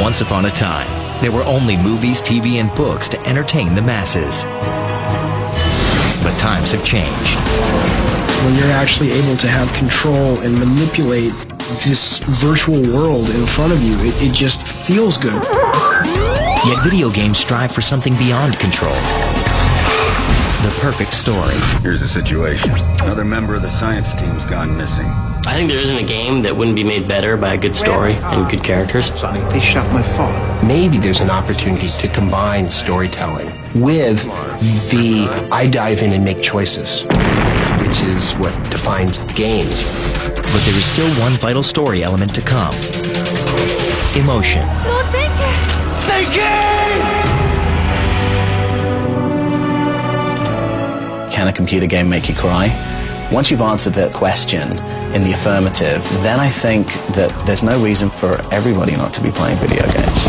once upon a time, there were only movies, TV, and books to entertain the masses. But times have changed. When you're actually able to have control and manipulate this virtual world in front of you, it just feels good. Yet video games strive for something beyond control. The perfect story. Here's the situation. Another member of the science team's gone missing. I think there isn't a game that wouldn't be made better by a good story and good characters. Sonny, they shot my phone. Maybe there's an opportunity to combine storytelling with the I dive in and make choices, which is what defines games. But there is still one vital story element to come. Emotion. No, thank you. Thank you! Can a computer game make you cry? Once you've answered that question in the affirmative, then I think that there's no reason for everybody not to be playing video games.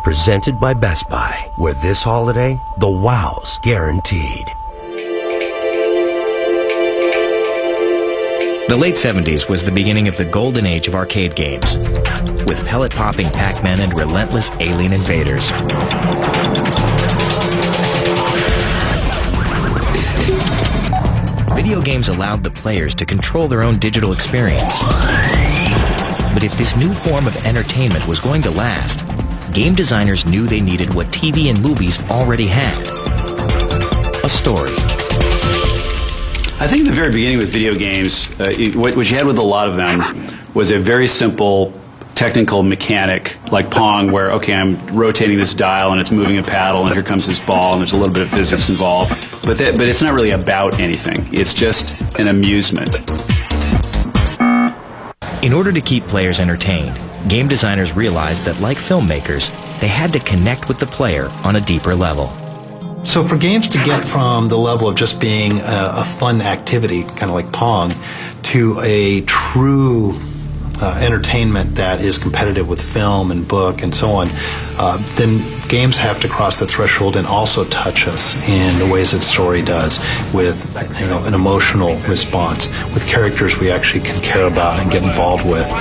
Presented by Best Buy, where this holiday, the wow's guaranteed. The late 70s was the beginning of the golden age of arcade games, with pellet-popping Pac-Man and relentless alien invaders. Video games allowed the players to control their own digital experience. But if this new form of entertainment was going to last, game designers knew they needed what TV and movies already had: a story. I think in the very beginning with video games, what you had with a lot of them was a very simple technical mechanic like Pong, where, okay, I'm rotating this dial and it's moving a paddle and here comes this ball and there's a little bit of physics involved. But it's not really about anything. It's just an amusement. In order to keep players entertained, game designers realized that, like filmmakers, they had to connect with the player on a deeper level. So for games to get from the level of just being a fun activity, kind of like Pong, to a true entertainment that is competitive with film and book and so on, then games have to cross the threshold and also touch us in the ways that story does, with an emotional response, with characters we actually can care about and get involved with.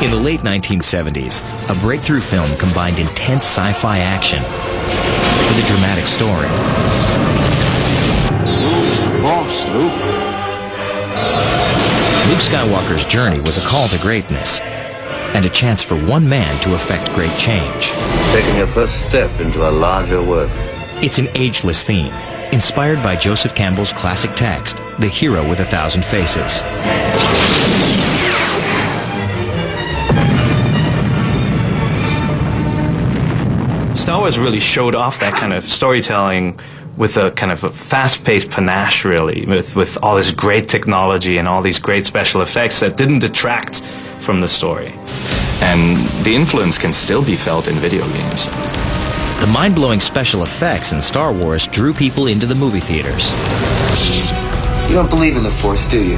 In the late 1970s, a breakthrough film combined intense sci-fi action with a dramatic story. Use the Force, Luke. Luke Skywalker's journey was a call to greatness and a chance for one man to effect great change. Taking your first step into a larger work. It's an ageless theme, inspired by Joseph Campbell's classic text, The Hero with 1,000 Faces. Star Wars really showed off that kind of storytelling with a kind of a fast-paced panache, really, with all this great technology and all these great special effects that didn't detract from the story. And the influence can still be felt in video games. The mind-blowing special effects in Star Wars drew people into the movie theaters. You don't believe in the Force, do you?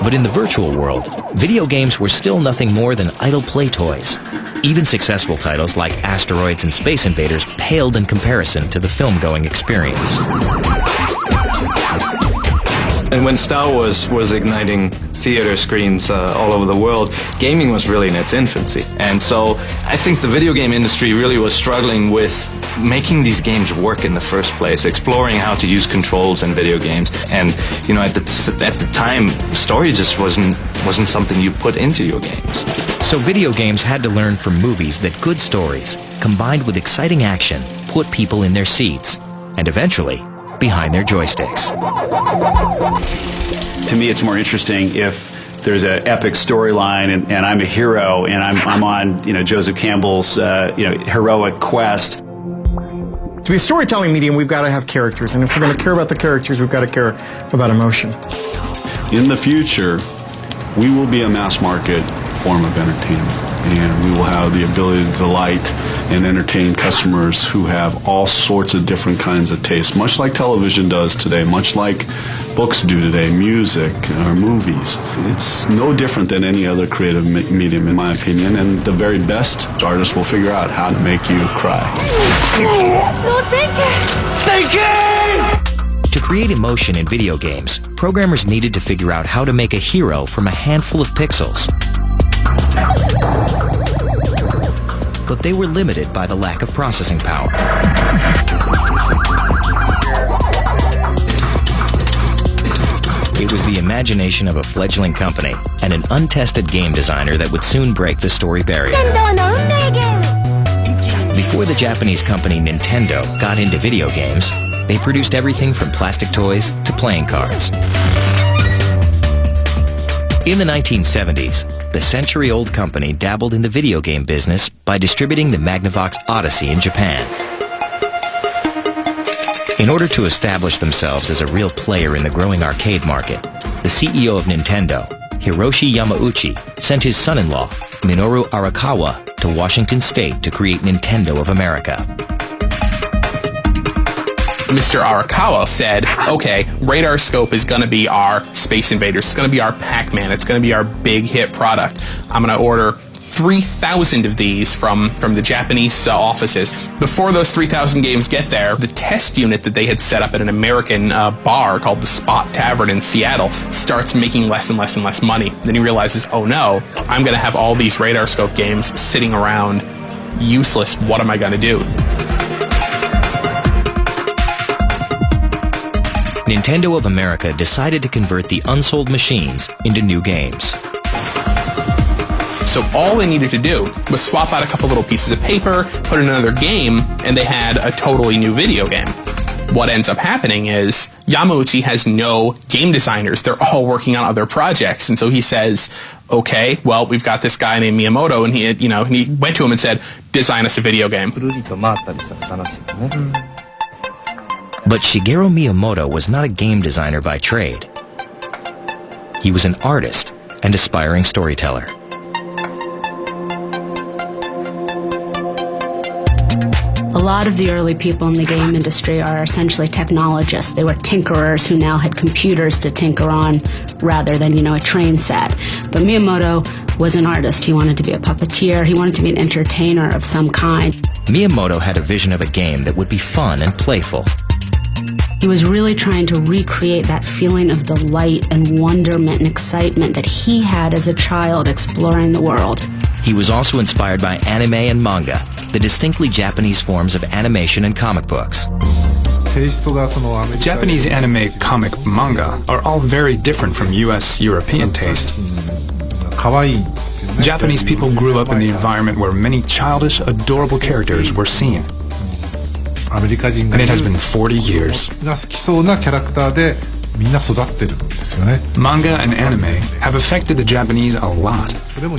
But in the virtual world, video games were still nothing more than idle play toys. Even successful titles like Asteroids and Space Invaders paled in comparison to the film-going experience. And when Star Wars was igniting theater screens all over the world, gaming was really in its infancy. And so I think the video game industry really was struggling with making these games work in the first place, exploring how to use controls in video games. And at the time, story just wasn't something you put into your games. So video games had to learn from movies that good stories, combined with exciting action, put people in their seats, and eventually, behind their joysticks. To me, it's more interesting if there's an epic storyline and I'm a hero and I'm on Joseph Campbell's heroic quest. To be a storytelling medium, we've got to have characters, and if we're going to care about the characters, we've got to care about emotion. In the future, we will be a mass market form of entertainment. and we will have the ability to delight and entertain customers who have all sorts of different kinds of tastes, much like television does today, much like books do today, music or movies. It's no different than any other creative medium, in my opinion, and the very best artists will figure out how to make you cry. No thinking! To create emotion in video games, programmers needed to figure out how to make a hero from a handful of pixels. But they were limited by the lack of processing power. It was the imagination of a fledgling company and an untested game designer that would soon break the story barrier. Before the Japanese company Nintendo got into video games, they produced everything from plastic toys to playing cards. In the 1970s, the century-old company dabbled in the video game business by distributing the Magnavox Odyssey in Japan. In order to establish themselves as a real player in the growing arcade market, the CEO of Nintendo, Hiroshi Yamauchi, sent his son-in-law, Minoru Arakawa, to Washington State to create Nintendo of America. Mr. Arakawa said, okay, Radar Scope is going to be our Space Invaders, it's going to be our Pac-Man, it's going to be our big hit product. I'm going to order 3,000 of these from the Japanese offices. Before those 3,000 games get there, the test unit that they had set up at an American bar called the Spot Tavern in Seattle starts making less and less and less money. Then he realizes, oh no, I'm going to have all these Radar Scope games sitting around useless. What am I going to do? Nintendo of America decided to convert the unsold machines into new games. So all they needed to do was swap out a couple little pieces of paper, put in another game, and they had a totally new video game. What ends up happening is Yamauchi has no game designers. They're all working on other projects. And so he says, okay, well, we've got this guy named Miyamoto, and he went to him and said, design us a video game. But Shigeru Miyamoto was not a game designer by trade. He was an artist and aspiring storyteller. A lot of the early people in the game industry are essentially technologists. They were tinkerers who now had computers to tinker on rather than, a train set. But Miyamoto was an artist. He wanted to be a puppeteer. He wanted to be an entertainer of some kind. Miyamoto had a vision of a game that would be fun and playful. He was really trying to recreate that feeling of delight and wonderment and excitement that he had as a child exploring the world. He was also inspired by anime and manga, the distinctly Japanese forms of animation and comic books. Japanese anime, comic, manga are all very different from U.S. European taste. Japanese people grew up in the environment where many childish, adorable characters were seen. And it has been 40 years. Manga and anime have affected the Japanese a lot.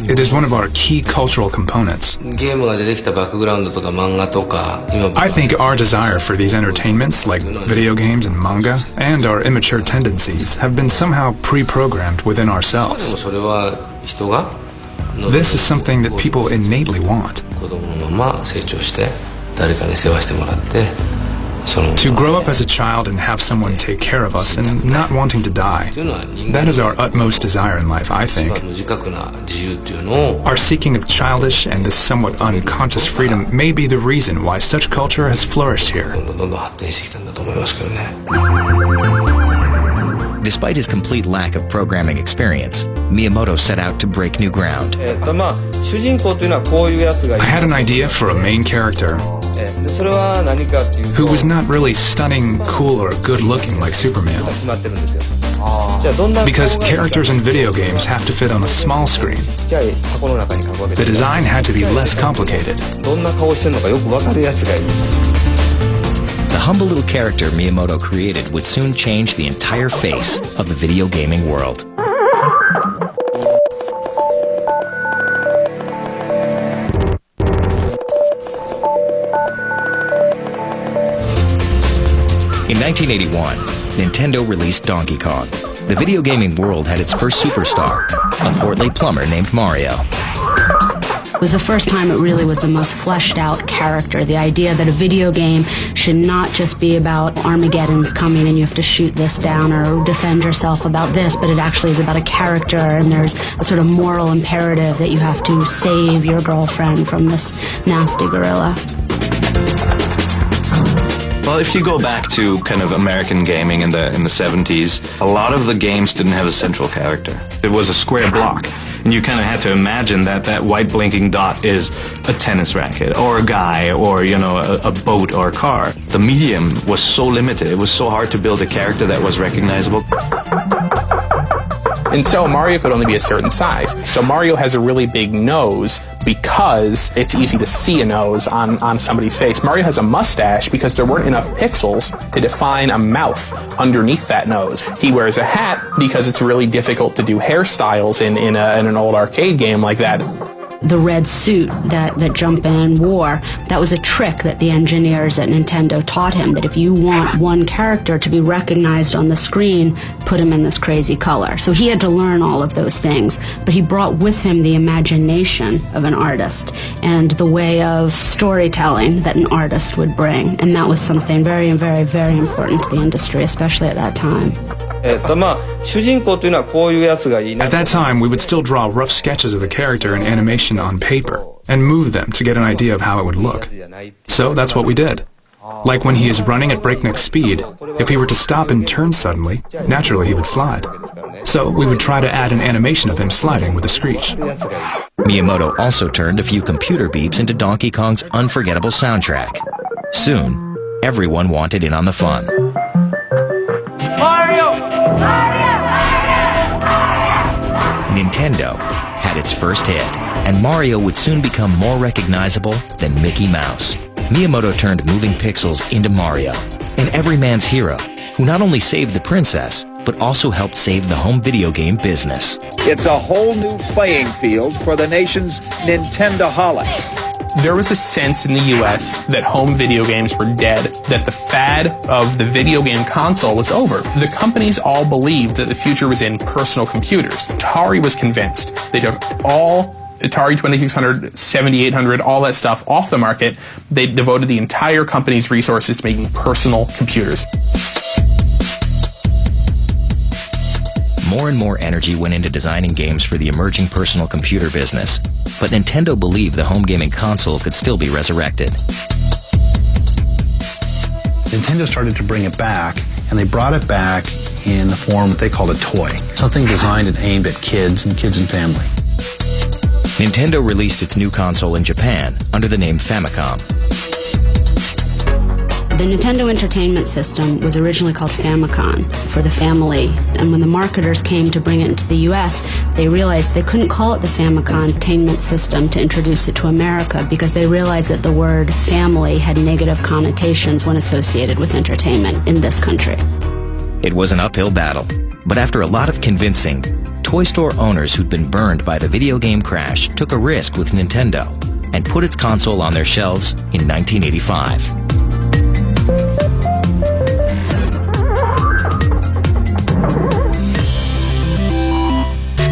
It is one of our key cultural components. I think our desire for these entertainments, like video games and manga, and our immature tendencies have been somehow pre-programmed within ourselves. This is something that people innately want. To grow up as a child and have someone take care of us and not wanting to die, that is our utmost desire in life, I think. Our seeking of childish and this somewhat unconscious freedom may be the reason why such culture has flourished here. Despite his complete lack of programming experience, Miyamoto set out to break new ground. I had an idea for a main character who was not really stunning, cool, or good-looking like Superman. Because characters in video games have to fit on a small screen, the design had to be less complicated. The humble little character Miyamoto created would soon change the entire face of the video gaming world. In 1981, Nintendo released Donkey Kong. The video gaming world had its first superstar, a portly plumber named Mario. was the first time it really was the most fleshed out character. The idea that a video game should not just be about Armageddon's coming and you have to shoot this down or defend yourself about this, but it actually is about a character, and there's a sort of moral imperative that you have to save your girlfriend from this nasty gorilla. Well, if you go back to kind of American gaming in the 70s, a lot of the games didn't have a central character. It was a square block, and you kind of had to imagine that white blinking dot is a tennis racket, or a guy, or, you know, a boat or a car. The medium was so limited. It was so hard to build a character that was recognizable. And so Mario could only be a certain size. So Mario has a really big nose because it's easy to see a nose on somebody's face. Mario has a mustache because there weren't enough pixels to define a mouth underneath that nose. He wears a hat because it's really difficult to do hairstyles in an old arcade game like that. The red suit that Jumpman wore, that was a trick that the engineers at Nintendo taught him, that if you want one character to be recognized on the screen, put him in this crazy color. So he had to learn all of those things, but he brought with him the imagination of an artist and the way of storytelling that an artist would bring, and that was something very, very, very important to the industry, especially at that time. At that time, we would still draw rough sketches of the character and animation on paper, and move them to get an idea of how it would look. So that's what we did. Like when he is running at breakneck speed, if he were to stop and turn suddenly, naturally he would slide. So we would try to add an animation of him sliding with a screech. Miyamoto also turned a few computer beeps into Donkey Kong's unforgettable soundtrack. Soon, everyone wanted in on the fun. Nintendo had its first hit, and Mario would soon become more recognizable than Mickey Mouse. Miyamoto turned moving pixels into Mario, an everyman's hero, who not only saved the princess, but also helped save the home video game business. It's a whole new playing field for the nation's Nintendo-holics. There was a sense in the US that home video games were dead, that the fad of the video game console was over. The companies all believed that the future was in personal computers. Atari was convinced. They took all Atari 2600, 7800, all that stuff off the market. They devoted the entire company's resources to making personal computers. More and more energy went into designing games for the emerging personal computer business, but Nintendo believed the home gaming console could still be resurrected. Nintendo started to bring it back, and they brought it back in the form that they called a toy, something designed and aimed at kids and family. Nintendo released its new console in Japan under the name Famicom. The Nintendo Entertainment System was originally called Famicom, for the family, and when the marketers came to bring it into the US, they realized they couldn't call it the Famicom Entertainment System to introduce it to America because they realized that the word family had negative connotations when associated with entertainment in this country. It was an uphill battle, but after a lot of convincing, toy store owners who'd been burned by the video game crash took a risk with Nintendo and put its console on their shelves in 1985.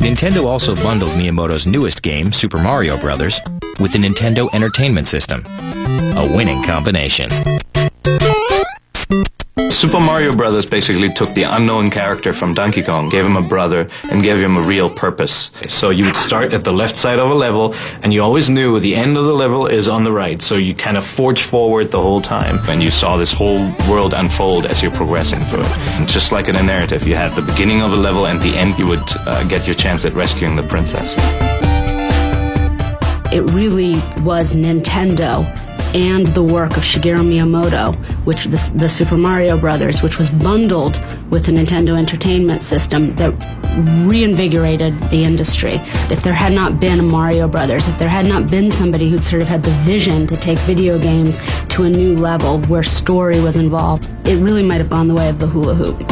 Nintendo also bundled Miyamoto's newest game, Super Mario Bros., with the Nintendo Entertainment System. A winning combination. Super Mario Brothers basically took the unknown character from Donkey Kong, gave him a brother, and gave him a real purpose. So you would start at the left side of a level, and you always knew the end of the level is on the right, so you kind of forge forward the whole time, and you saw this whole world unfold as you're progressing through it. And just like in a narrative, you had the beginning of a level, and the end you would get your chance at rescuing the princess. It really was Nintendo and the work of Shigeru Miyamoto, which the Super Mario Brothers, which was bundled with the Nintendo Entertainment System, that reinvigorated the industry. If there had not been a Mario Brothers, if there had not been somebody who'd sort of had the vision to take video games to a new level where story was involved, it really might have gone the way of the hula hoop.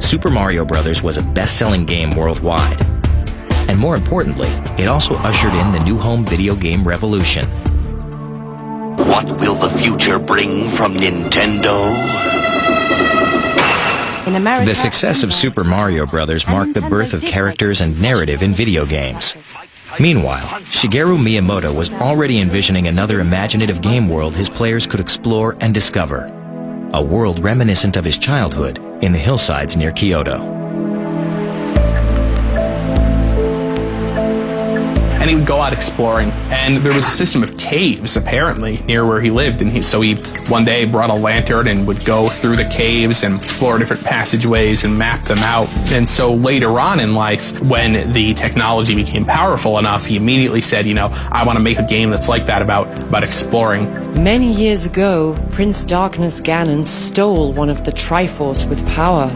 Super Mario Bros. Was a best-selling game worldwide. And more importantly, it also ushered in the new home video game revolution. What will the future bring from Nintendo? In America, the success of Super Mario Bros. Marked the birth of characters and narrative in video games. Meanwhile, Shigeru Miyamoto was already envisioning another imaginative game world his players could explore and discover. A world reminiscent of his childhood in the hillsides near Kyoto. And he would go out exploring, and there was a system of caves, apparently, near where he lived, and so he one day brought a lantern and would go through the caves and explore different passageways and map them out. And so later on in life, when the technology became powerful enough, he immediately said, I want to make a game that's like that, about exploring. Many years ago, Prince Darkness Ganon stole one of the Triforce with power.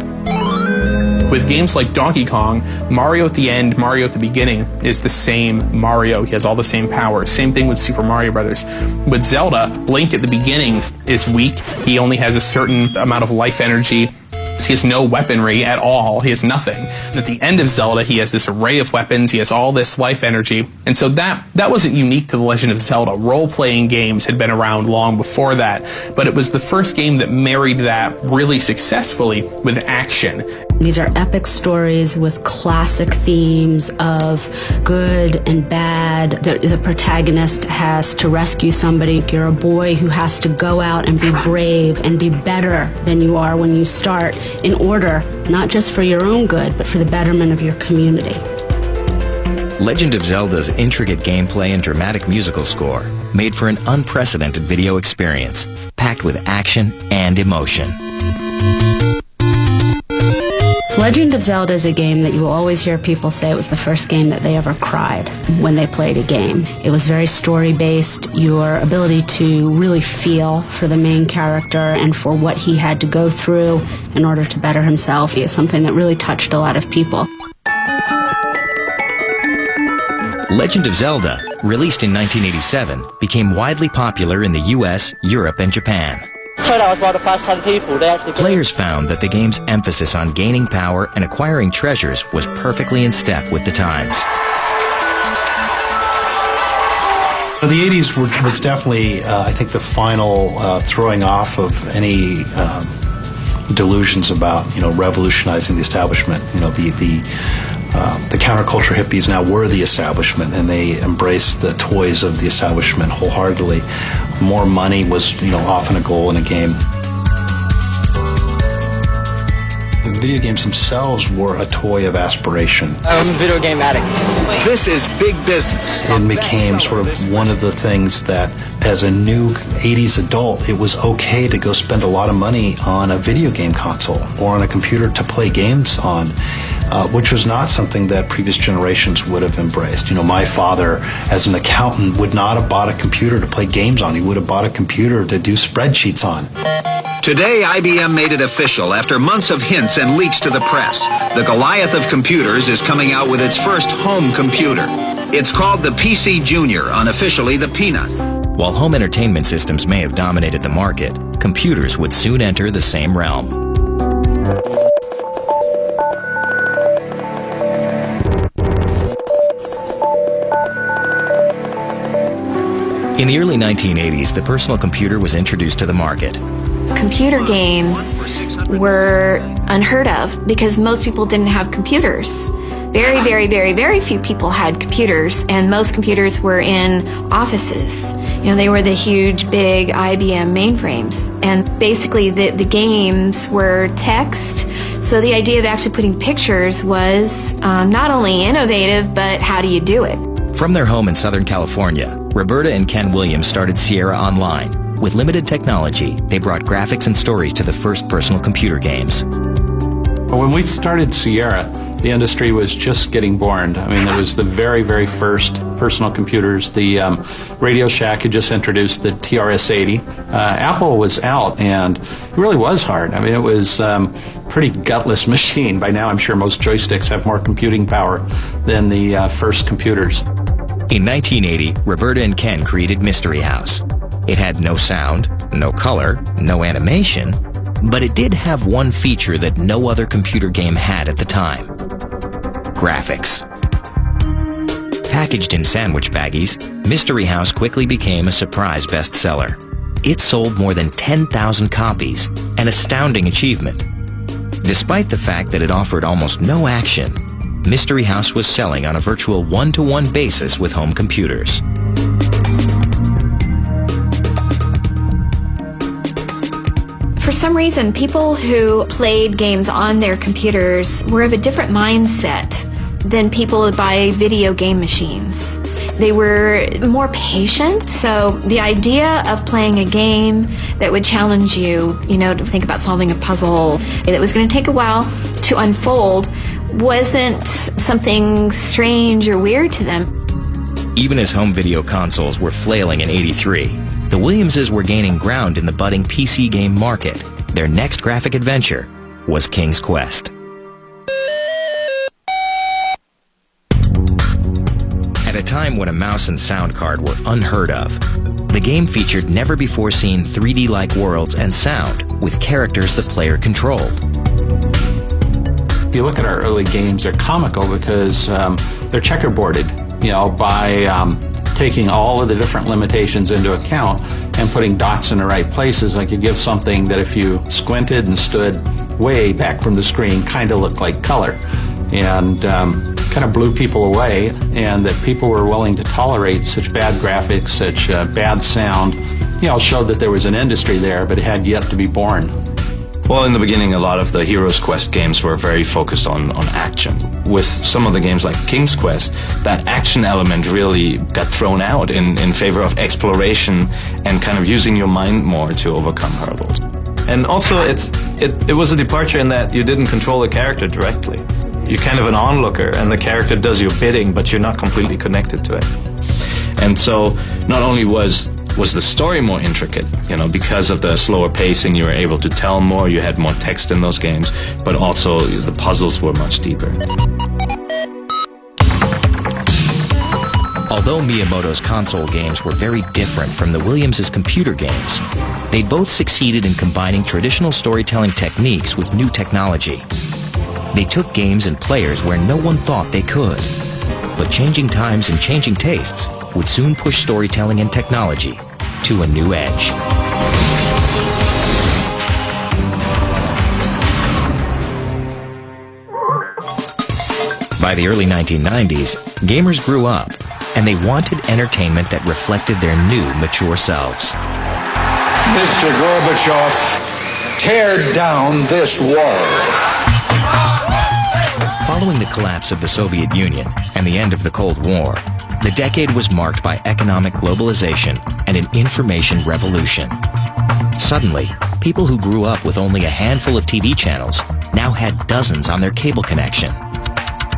With games like Donkey Kong, Mario at the end, Mario at the beginning is the same Mario. He has all the same powers. Same thing with Super Mario Brothers. With Zelda, Link at the beginning is weak. He only has a certain amount of life energy. He has no weaponry at all. He has nothing. And at the end of Zelda, he has this array of weapons. He has all this life energy. And so that wasn't unique to The Legend of Zelda. Role-playing games had been around long before that. But it was the first game that married that really successfully with action. These are epic stories with classic themes of good and bad. The protagonist has to rescue somebody. You're a boy who has to go out and be brave and be better than you are when you start, in order, not just for your own good, but for the betterment of your community. Legend of Zelda's intricate gameplay and dramatic musical score made for an unprecedented video experience, packed with action and emotion. Legend of Zelda is a game that you will always hear people say it was the first game that they ever cried when they played a game. It was very story-based. Your ability to really feel for the main character and for what he had to go through in order to better himself is something that really touched a lot of people. Legend of Zelda, released in 1987, became widely popular in the US, Europe, and Japan. I was one of the first 10 people. Players found that the game's emphasis on gaining power and acquiring treasures was perfectly in step with the times. The 80s was definitely, I think, the final throwing off of any delusions about, revolutionizing the establishment. The counterculture hippies now were the establishment, and they embraced the toys of the establishment wholeheartedly. More money was, often a goal in a game. The video games themselves were a toy of aspiration. I'm a video game addict. This is big business. It became sort of one of the things that, as a new 80s adult, it was okay to go spend a lot of money on a video game console or on a computer to play games on. Which was not something that previous generations would have embraced. My father, as an accountant, would not have bought a computer to play games on. He would have bought a computer to do spreadsheets on. Today, IBM made it official after months of hints and leaks to the press. The Goliath of computers is coming out with its first home computer. It's called the PC Junior, unofficially the Peanut. While home entertainment systems may have dominated the market, computers would soon enter the same realm. In the early 1980s, the personal computer was introduced to the market. Computer games were unheard of because most people didn't have computers. Very, very, very, very few people had computers, and most computers were in offices. They were the huge, big IBM mainframes. And basically, the games were text. So the idea of actually putting pictures was not only innovative, but how do you do it? From their home in Southern California, Roberta and Ken Williams started Sierra Online. With limited technology, they brought graphics and stories to the first personal computer games. When we started Sierra, the industry was just getting born. It was the very, very first personal computers. The Radio Shack had just introduced the TRS-80. Apple was out, and it really was hard. It was pretty gutless machine. By now, I'm sure most joysticks have more computing power than the first computers. In 1980, Roberta and Ken created Mystery House. It had no sound, no color, no animation, but it did have one feature that no other computer game had at the time: graphics. Packaged in sandwich baggies, Mystery House quickly became a surprise bestseller. It sold more than 10,000 copies, an astounding achievement. Despite the fact that it offered almost no action, Mystery House was selling on a virtual one-to-one basis with home computers. For some reason, people who played games on their computers were of a different mindset than people who buy video game machines. They were more patient, so the idea of playing a game that would challenge you, to think about solving a puzzle that was going to take a while to unfold wasn't something strange or weird to them. Even as home video consoles were flailing in '83, the Williamses were gaining ground in the budding PC game market. Their next graphic adventure was King's Quest. At a time when a mouse and sound card were unheard of, the game featured never-before-seen 3D-like worlds and sound with characters the player controlled. If you look at our early games, they're comical because they're checkerboarded, by taking all of the different limitations into account and putting dots in the right places. Like you give something that if you squinted and stood way back from the screen kind of looked like color, and kind of blew people away, and that people were willing to tolerate such bad graphics, such bad sound, showed that there was an industry there, but it had yet to be born. Well, in the beginning, a lot of the Heroes Quest games were very focused on action. With some of the games like King's Quest, that action element really got thrown out in favor of exploration and kind of using your mind more to overcome hurdles. And also, it was a departure in that you didn't control the character directly. You're kind of an onlooker, and the character does your bidding, but you're not completely connected to it. And so, not only was the story more intricate, because of the slower pacing, you were able to tell more, you had more text in those games, but also the puzzles were much deeper. Although Miyamoto's console games were very different from the Williams' computer games, they both succeeded in combining traditional storytelling techniques with new technology. They took games and players where no one thought they could. But changing times and changing tastes would soon push storytelling and technology to a new edge. By the early 1990s, gamers grew up, and they wanted entertainment that reflected their new, mature selves. Mr. Gorbachev, tear down this wall. Following the collapse of the Soviet Union and the end of the Cold War, the decade was marked by economic globalization and an information revolution. Suddenly, people who grew up with only a handful of TV channels now had dozens on their cable connection.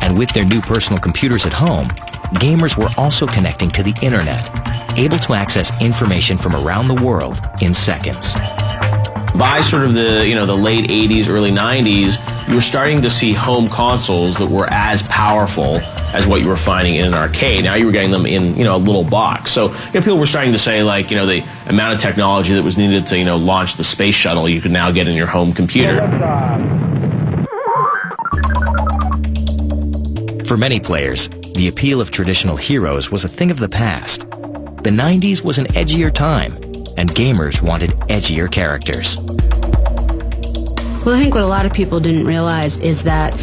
And with their new personal computers at home, gamers were also connecting to the internet, able to access information from around the world in seconds. By sort of the late 80s, early 90s, you were starting to see home consoles that were as powerful as what you were finding in an arcade. Now you were getting them in a little box. So people were starting to say the amount of technology that was needed to launch the space shuttle you could now get in your home computer. For many players, the appeal of traditional heroes was a thing of the past. The 90s was an edgier time, and gamers wanted edgier characters. Well, I think what a lot of people didn't realize is that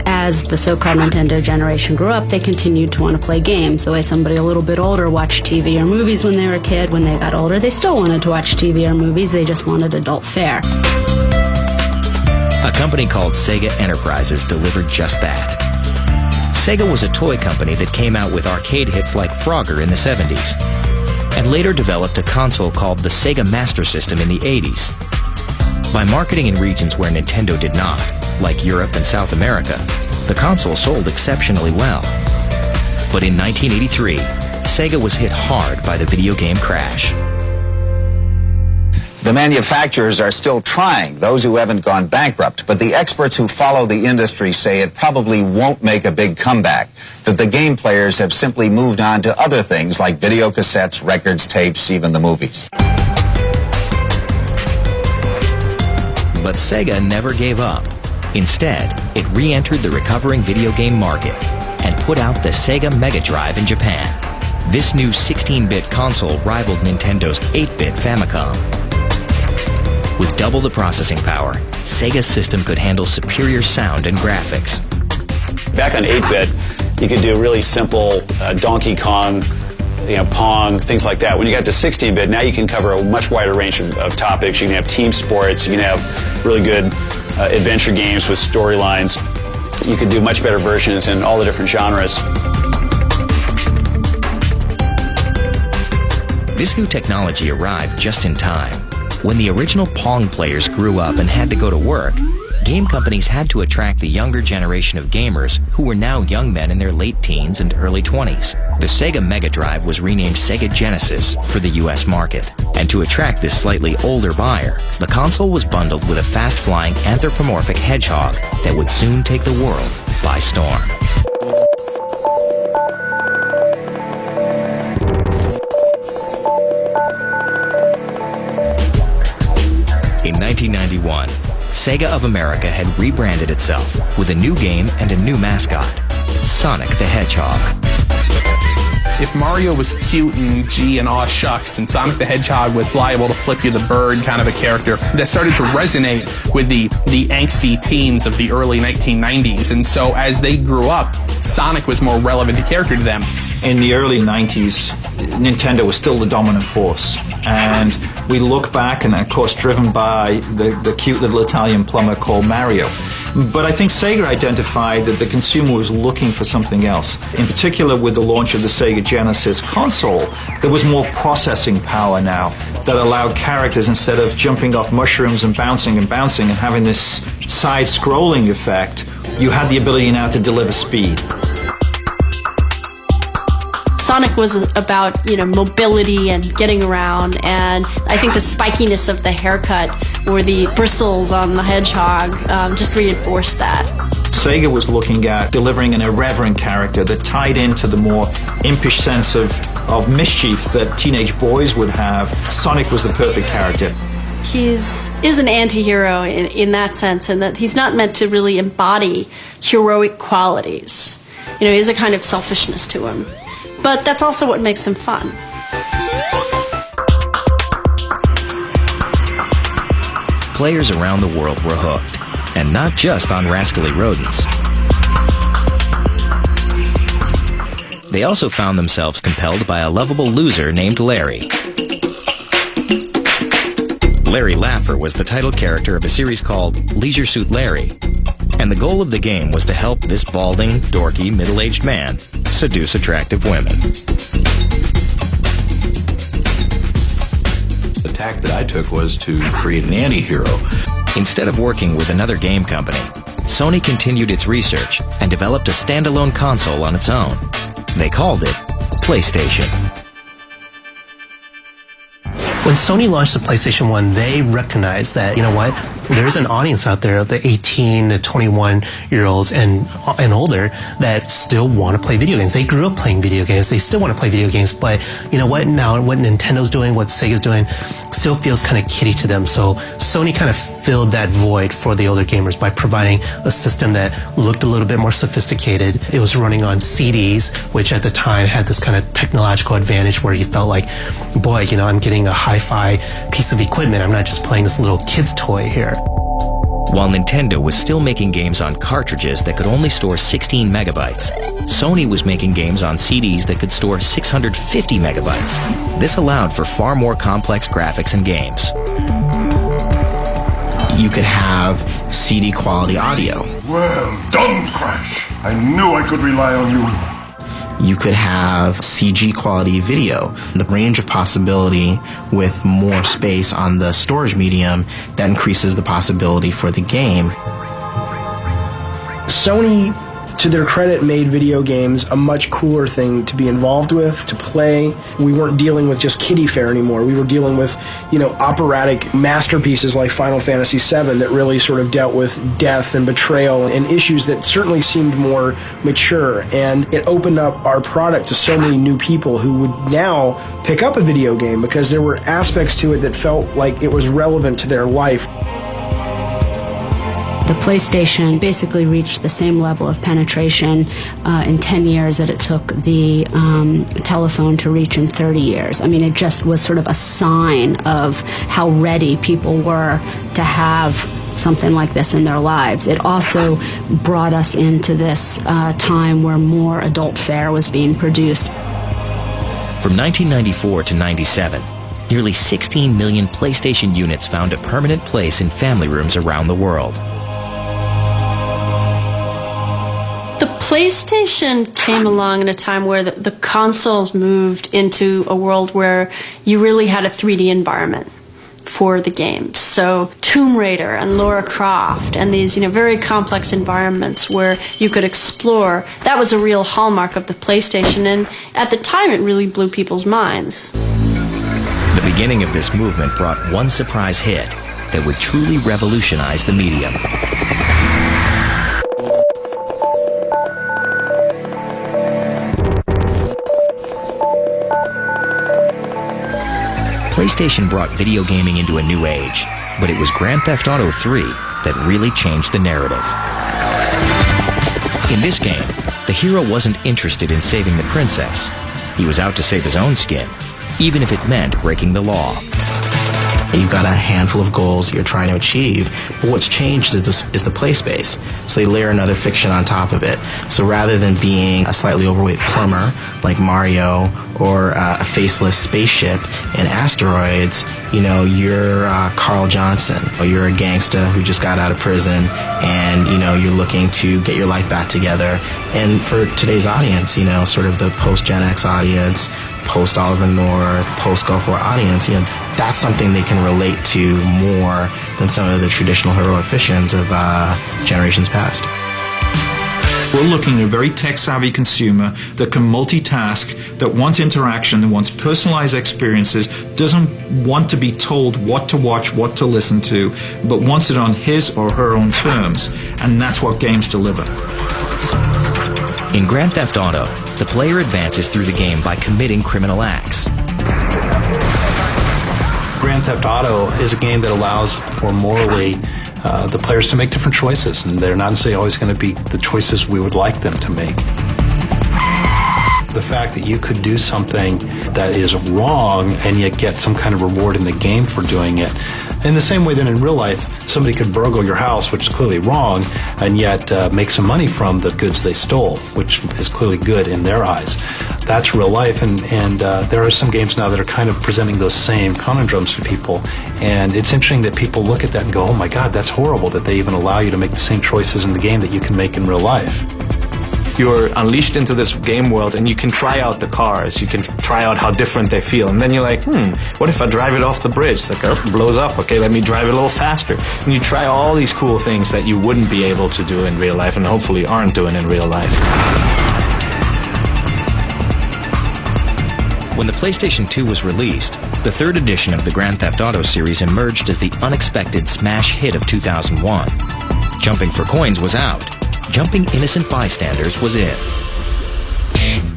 as the so-called Nintendo generation grew up, they continued to want to play games. The way somebody a little bit older watched TV or movies when they were a kid, when they got older, they still wanted to watch TV or movies, they just wanted adult fare. A company called Sega Enterprises delivered just that. Sega was a toy company that came out with arcade hits like Frogger in the 70s, and later developed a console called the Sega Master System in the 80s. By marketing in regions where Nintendo did not, like Europe and South America, the console sold exceptionally well. But in 1983, Sega was hit hard by the video game crash. The manufacturers are still trying, those who haven't gone bankrupt, but the experts who follow the industry say it probably won't make a big comeback, that the game players have simply moved on to other things like video cassettes, records, tapes, even the movies. But Sega never gave up. Instead, it re-entered the recovering video game market and put out the Sega Mega Drive in Japan. This new 16-bit console rivaled Nintendo's 8-bit Famicom. With double the processing power, Sega's system could handle superior sound and graphics. Back on 8-bit, you could do really simple Donkey Kong, Pong, things like that. When you got to 16-bit, now you can cover a much wider range of topics. You can have team sports, you can have really good adventure games with storylines. You could do much better versions in all the different genres. This new technology arrived just in time. When the original Pong players grew up and had to go to work, game companies had to attract the younger generation of gamers who were now young men in their late teens and early 20s. The Sega Mega Drive was renamed Sega Genesis for the US market. And to attract this slightly older buyer, the console was bundled with a fast-flying anthropomorphic hedgehog that would soon take the world by storm. In 1991, Sega of America had rebranded itself with a new game and a new mascot, Sonic the Hedgehog. If Mario was cute and gee and aw shucks, then Sonic the Hedgehog was liable to flip you the bird kind of a character that started to resonate with the angsty teens of the early 1990s. And so as they grew up, Sonic was more relevant a character to them. In the early 90s, Nintendo was still the dominant force. And we look back, and of course driven by the cute little Italian plumber called Mario. But I think Sega identified that the consumer was looking for something else. In particular, with the launch of the Sega Genesis console, there was more processing power now that allowed characters, instead of jumping off mushrooms and bouncing and having this side-scrolling effect, you had the ability now to deliver speed. Sonic was about, mobility and getting around, and I think the spikiness of the haircut or the bristles on the hedgehog just reinforced that. Sega was looking at delivering an irreverent character that tied into the more impish sense of mischief that teenage boys would have. Sonic was the perfect character. He is an anti-hero in that sense, and that he's not meant to really embody heroic qualities. He's a kind of selfishness to him. But that's also what makes him fun. Players around the world were hooked, and not just on rascally rodents. They also found themselves compelled by a lovable loser named Larry. Larry Laffer was the title character of a series called Leisure Suit Larry, and the goal of the game was to help this balding, dorky, middle-aged man seduce attractive women. The tack that I took was to create an anti-hero. Instead of working with another game company, Sony continued its research and developed a standalone console on its own. They called it PlayStation. When Sony launched the PlayStation 1, they recognized that, there's an audience out there of the 18 to 21-year-olds and older that still want to play video games. They grew up playing video games. They still want to play video games, but now what Nintendo's doing, what Sega's doing, still feels kind of kiddie to them. So Sony kind of filled that void for the older gamers by providing a system that looked a little bit more sophisticated. It was running on CDs, which at the time had this kind of technological advantage where you felt like, boy, I'm getting a hi-fi piece of equipment. I'm not just playing this little kid's toy here. While Nintendo was still making games on cartridges that could only store 16 megabytes, Sony was making games on CDs that could store 650 megabytes. This allowed for far more complex graphics and games. You could have CD quality audio. Well done, Crash. I knew I could rely on you. You could have CG quality video. The range of possibility with more space on the storage medium, that increases the possibility for the game. Sony, to their credit, made video games a much cooler thing to be involved with, to play. We weren't dealing with just kiddie fare anymore. We were dealing with, operatic masterpieces like Final Fantasy VII that really sort of dealt with death and betrayal and issues that certainly seemed more mature. And it opened up our product to so many new people who would now pick up a video game because there were aspects to it that felt like it was relevant to their life. The PlayStation basically reached the same level of penetration in 10 years that it took the telephone to reach in 30 years. I mean, it just was sort of a sign of how ready people were to have something like this in their lives. It also brought us into this time where more adult fare was being produced. From 1994 to 97, nearly 16 million PlayStation units found a permanent place in family rooms around the world. The PlayStation came along in a time where the consoles moved into a world where you really had a 3D environment for the games. So Tomb Raider and Lara Croft and these, very complex environments where you could explore, that was a real hallmark of the PlayStation, and at the time it really blew people's minds. The beginning of this movement brought one surprise hit that would truly revolutionize the medium. PlayStation brought video gaming into a new age, but it was Grand Theft Auto 3 that really changed the narrative. In this game, the hero wasn't interested in saving the princess. He was out to save his own skin, even if it meant breaking the law. You've got a handful of goals that you're trying to achieve, but what's changed is the play space. So they layer another fiction on top of it. So rather than being a slightly overweight plumber like Mario or a faceless spaceship in Asteroids, you're Carl Johnson, or you're a gangster who just got out of prison, and you're looking to get your life back together. And for today's audience, sort of the post-Gen X audience, post-Oliver North, post-Gulf War audience, that's something they can relate to more than some of the traditional heroic fictions of generations past. We're looking at a very tech-savvy consumer that can multitask, that wants interaction, that wants personalized experiences, doesn't want to be told what to watch, what to listen to, but wants it on his or her own terms. And that's what games deliver. In Grand Theft Auto, the player advances through the game by committing criminal acts. Grand Theft Auto is a game that allows for morally the players to make different choices, and they're not necessarily always going to be the choices we would like them to make. The fact that you could do something that is wrong and yet get some kind of reward in the game for doing it, in the same way that in real life somebody could burgle your house, which is clearly wrong, and yet make some money from the goods they stole, which is clearly good in their eyes. That's real life, and there are some games now that are kind of presenting those same conundrums to people, and it's interesting that people look at that and go, oh my God, that's horrible that they even allow you to make the same choices in the game that you can make in real life. You're unleashed into this game world, and you can try out the cars. You can try out how different they feel. And then you're like, what if I drive it off the bridge? The car blows up. Okay, let me drive it a little faster. And you try all these cool things that you wouldn't be able to do in real life, and hopefully aren't doing in real life. When the PlayStation 2 was released, the third edition of the Grand Theft Auto series emerged as the unexpected smash hit of 2001. Jumping for coins was out. Jumping innocent bystanders was in.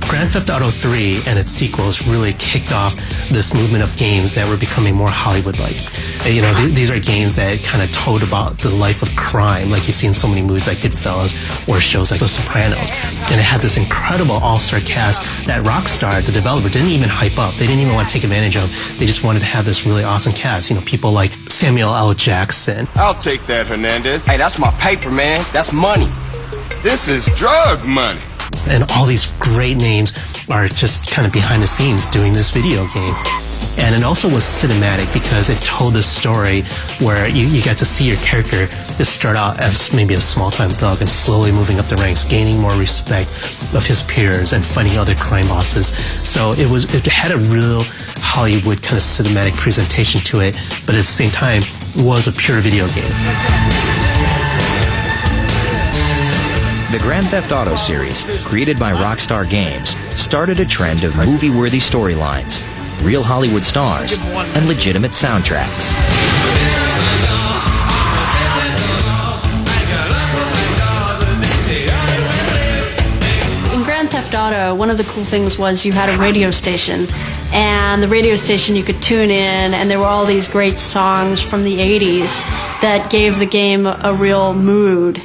Grand Theft Auto 3 and its sequels really kicked off this movement of games that were becoming more Hollywood-like. These are games that kind of told about the life of crime, like you see in so many movies like Goodfellas or shows like The Sopranos. And it had this incredible all-star cast that Rockstar, the developer, didn't even hype up. They didn't even want to take advantage of. They just wanted to have this really awesome cast. People like Samuel L. Jackson. I'll take that, Hernandez. Hey, that's my paper, man. That's money. This is drug money. And all these great names are just kind of behind the scenes doing this video game. And it also was cinematic because it told the story where you got to see your character just start out as maybe a small-time thug and slowly moving up the ranks, gaining more respect of his peers and fighting other crime bosses. So it had a real Hollywood kind of cinematic presentation to it, but at the same time was a pure video game. The Grand Theft Auto series, created by Rockstar Games, started a trend of movie-worthy storylines, real Hollywood stars, and legitimate soundtracks. In Grand Theft Auto, one of the cool things was you had a radio station, and the radio station you could tune in, and there were all these great songs from the 80s that gave the game a real mood.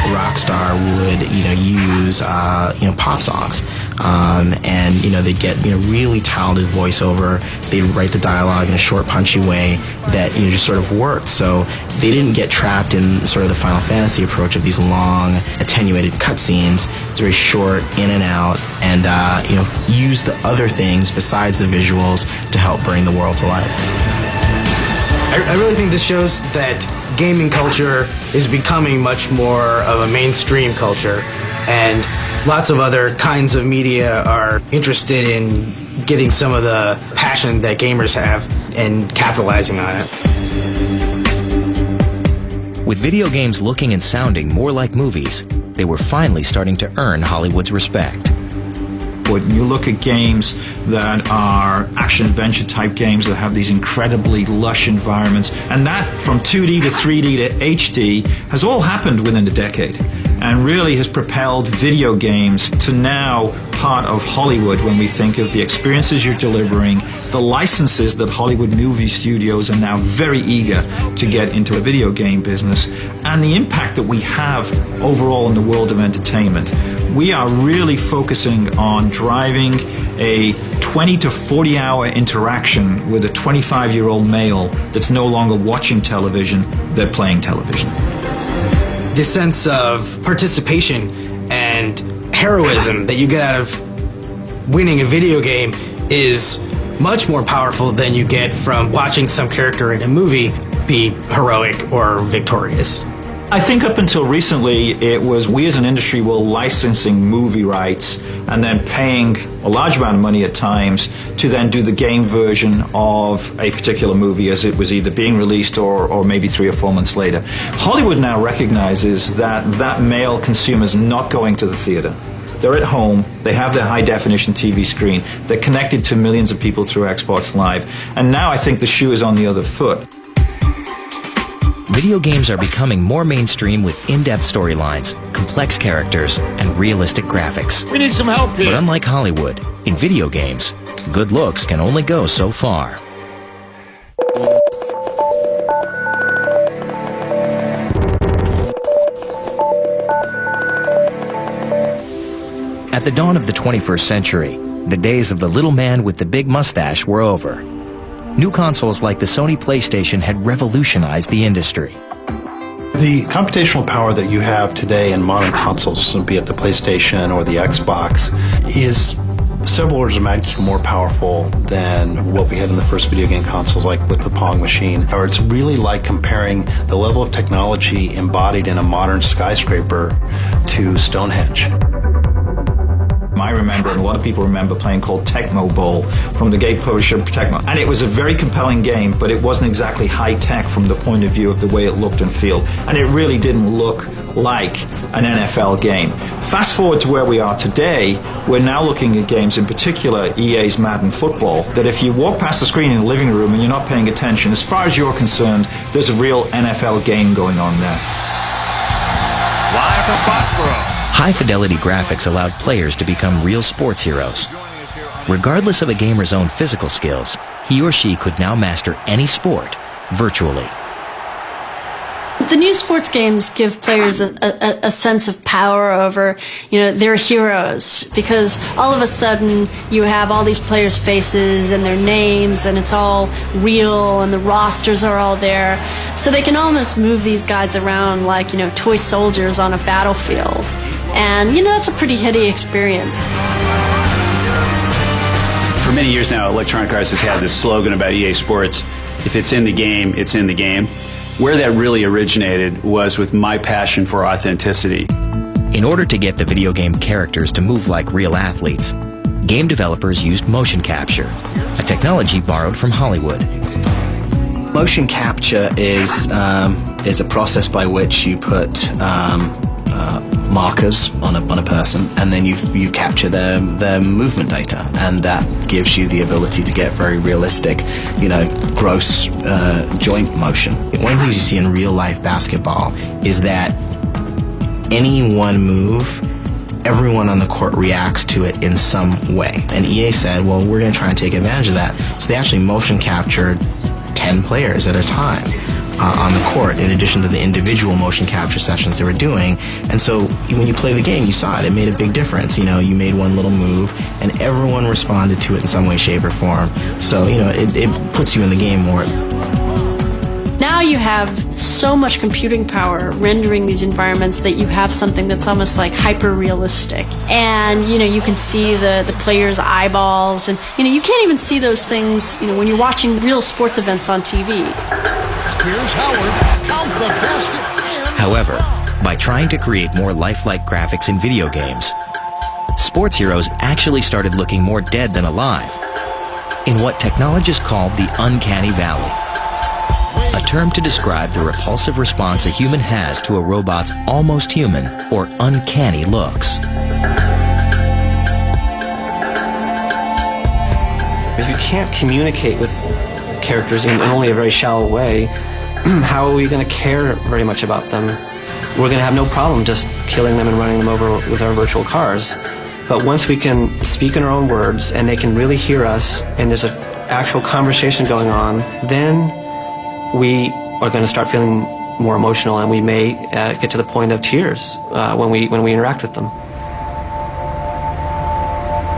Rockstar would, use use pop songs, and they'd get really talented voiceover. They'd write the dialogue in a short, punchy way that just sort of worked. So they didn't get trapped in sort of the Final Fantasy approach of these long, attenuated cutscenes. It's very short, in and out, and use the other things besides the visuals to help bring the world to life. I really think this shows that gaming culture is becoming much more of a mainstream culture, and lots of other kinds of media are interested in getting some of the passion that gamers have and capitalizing on it. With video games looking and sounding more like movies, they were finally starting to earn Hollywood's respect. When you look at games that are action-adventure type games that have these incredibly lush environments, and that from 2D to 3D to HD has all happened within a decade, and really has propelled video games to now part of Hollywood when we think of the experiences you're delivering, the licenses that Hollywood movie studios are now very eager to get into a video game business, and the impact that we have overall in the world of entertainment. We are really focusing on driving a 20 to 40 hour interaction with a 25-year-old male that's no longer watching television, they're playing television. This sense of participation and heroism that you get out of winning a video game is much more powerful than you get from watching some character in a movie be heroic or victorious. I think up until recently, it was we as an industry were licensing movie rights and then paying a large amount of money at times to then do the game version of a particular movie as it was either being released or maybe 3 or 4 months later. Hollywood now recognizes that male consumer is not going to the theater. They're at home, they have their high-definition TV screen, they're connected to millions of people through Xbox Live, and now I think the shoe is on the other foot. Video games are becoming more mainstream with in-depth storylines, complex characters, and realistic graphics. We need some help here. But unlike Hollywood, in video games, good looks can only go so far. At the dawn of the 21st century, the days of the little man with the big mustache were over. New consoles like the Sony PlayStation had revolutionized the industry. The computational power that you have today in modern consoles, be it the PlayStation or the Xbox, is several orders of magnitude more powerful than what we had in the first video game consoles, like with the Pong machine. Or it's really like comparing the level of technology embodied in a modern skyscraper to Stonehenge. I remember, and a lot of people remember, playing called Tecmo Bowl from the game publisher Tecmo. And it was a very compelling game, but it wasn't exactly high-tech from the point of view of the way it looked and felt. And it really didn't look like an NFL game. Fast forward to where we are today, we're now looking at games, in particular EA's Madden Football, that if you walk past the screen in the living room and you're not paying attention, as far as you're concerned, there's a real NFL game going on there. Live from Foxborough. High-fidelity graphics allowed players to become real sports heroes. Regardless of a gamer's own physical skills, he or she could now master any sport virtually. The new sports games give players a sense of power over, their heroes, because all of a sudden you have all these players' faces and their names, and it's all real, and the rosters are all there. So they can almost move these guys around like, toy soldiers on a battlefield. And, that's a pretty heady experience. For many years now, Electronic Arts has had this slogan about EA Sports: if it's in the game, it's in the game. Where that really originated was with my passion for authenticity. In order to get the video game characters to move like real athletes, game developers used motion capture, a technology borrowed from Hollywood. Motion capture is a process by which you put markers on a person, and then you capture their movement data, and that gives you the ability to get very realistic, gross joint motion. One of the things you see in real life basketball is that any one move, everyone on the court reacts to it in some way. And EA said, well, we're going to try and take advantage of that. So they actually motion captured 10 players at a time on the court, in addition to the individual motion capture sessions they were doing. And so when you play the game, you saw it. It made a big difference. You made one little move, and everyone responded to it in some way, shape, or form. So, it puts you in the game more. Now you have so much computing power rendering these environments that you have something that's almost like hyper-realistic. And, you can see the players' eyeballs, and, you can't even see those things, when you're watching real sports events on TV. Here's Howard. Count the basket. However, by trying to create more lifelike graphics in video games, sports heroes actually started looking more dead than alive, in what technologists called the uncanny valley, a term to describe the repulsive response a human has to a robot's almost human or uncanny looks. If you can't communicate with characters in only a very shallow way, how are we going to care very much about them? We're going to have no problem just killing them and running them over with our virtual cars. But once we can speak in our own words and they can really hear us and there's an actual conversation going on, then we are going to start feeling more emotional, and we may get to the point of tears when we interact with them.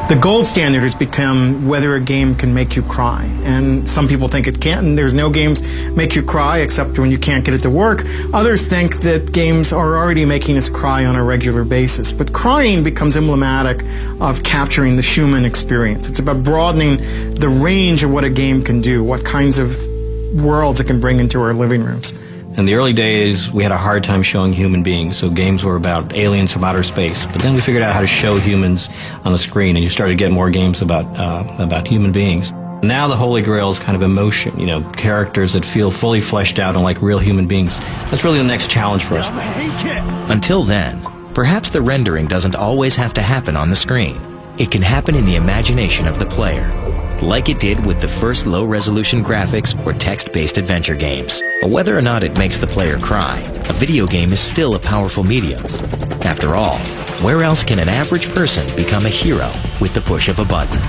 The gold standard has become whether a game can make you cry. And some people think it can't, and there's no games make you cry except when you can't get it to work. Others think that games are already making us cry on a regular basis. But crying becomes emblematic of capturing the human experience. It's about broadening the range of what a game can do, what kinds of worlds it can bring into our living rooms. In the early days, we had a hard time showing human beings, so games were about aliens from outer space. But then we figured out how to show humans on the screen, and you started to get more games about human beings. Now the holy grail is kind of emotion, characters that feel fully fleshed out and like real human beings. That's really the next challenge for us. Until then, perhaps the rendering doesn't always have to happen on the screen. It can happen in the imagination of the player, like it did with the first low-resolution graphics or text-based adventure games. But whether or not it makes the player cry, a video game is still a powerful medium. After all, where else can an average person become a hero with the push of a button?